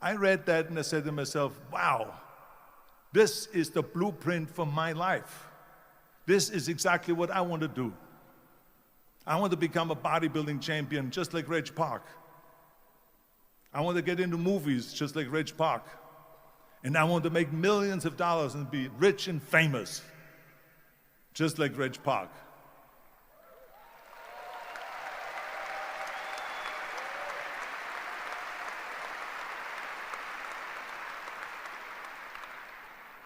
I read that and I said to myself, wow, this is the blueprint for my life. This is exactly what I want to do. I want to become a bodybuilding champion just like Reg Park. I want to get into movies just like Reg Park. And I want to make millions of dollars and be rich and famous just like Reg Park.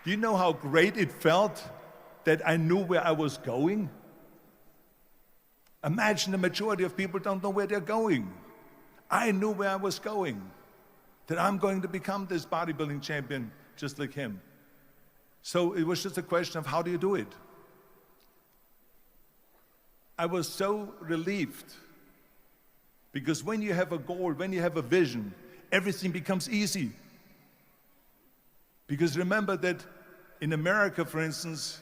Do you know how great it felt that I knew where I was going? Imagine the majority of people don't know where they're going. I knew where I was going, that I'm going to become this bodybuilding champion just like him. So it was just a question of how do you do it? I was so relieved because when you have a goal, when you have a vision, everything becomes easy. Because remember that in America, for instance,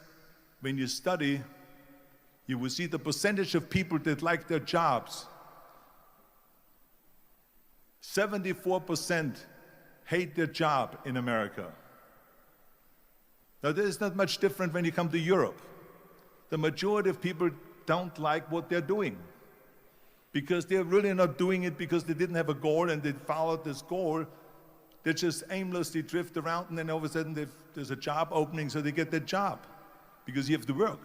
when you study, you will see the percentage of people that like their jobs. 74% hate their job in America. Now, there's not much different when you come to Europe. The majority of people don't like what they're doing because they're really not doing it because they didn't have a goal and they followed this goal. They just aimlessly drift around and then all of a sudden there's a job opening, so they get that job because you have to work.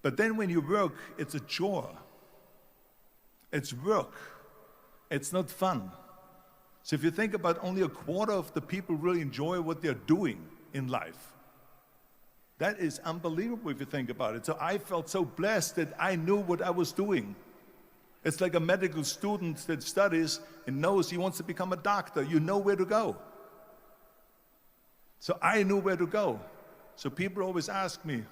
But then when you work, it's a chore. It's work. It's not fun. So if you think about only a quarter of the people really enjoy what they're doing in life, that is unbelievable if you think about it. So I felt so blessed that I knew what I was doing. It's like a medical student that studies and knows he wants to become a doctor. You know where to go. So I knew where to go. So people always ask me,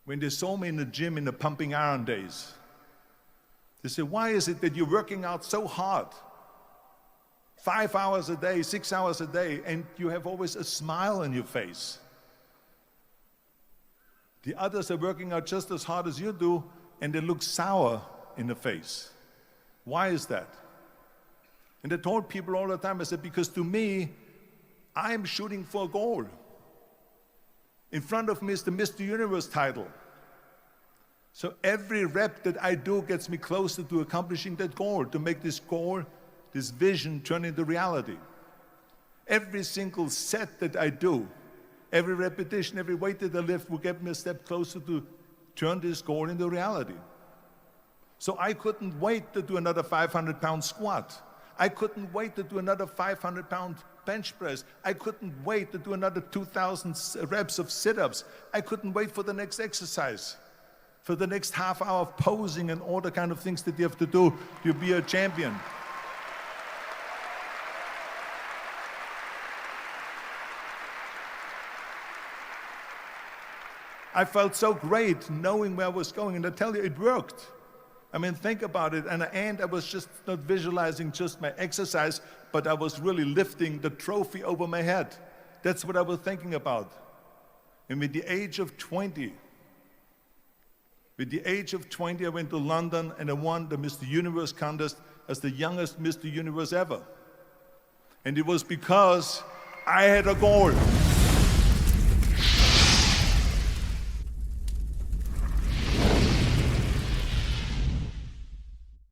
when they saw me in the gym in the pumping iron days, they say, why is it that you're working out so hard? 5 hours a day, 6 hours a day, and you have always a smile on your face. The others are working out just as hard as you do, and they look sour in the face. Why is that? And I told people all the time, I said, because to me, I'm shooting for a goal. In front of me is the Mr. Universe title. So every rep that I do gets me closer to accomplishing that goal, to make this goal, this vision turn into reality. Every single set that I do, every repetition, every weight that I lift will get me a step closer to turn this goal into reality. So I couldn't wait to do another 500-pound squat. I couldn't wait to do another 500-pound bench press. I couldn't wait to do another 2,000 reps of sit-ups. I couldn't wait for the next exercise, for the next half hour of posing and all the kind of things that you have to do to be a champion. I felt so great knowing where I was going, and I tell you, it worked. I mean, think about it. And I was just not visualizing just my exercise, but I was really lifting the trophy over my head. That's what I was thinking about. And with the age of 20, I went to London and I won the Mr. Universe contest as the youngest Mr. Universe ever. And it was because I had a goal.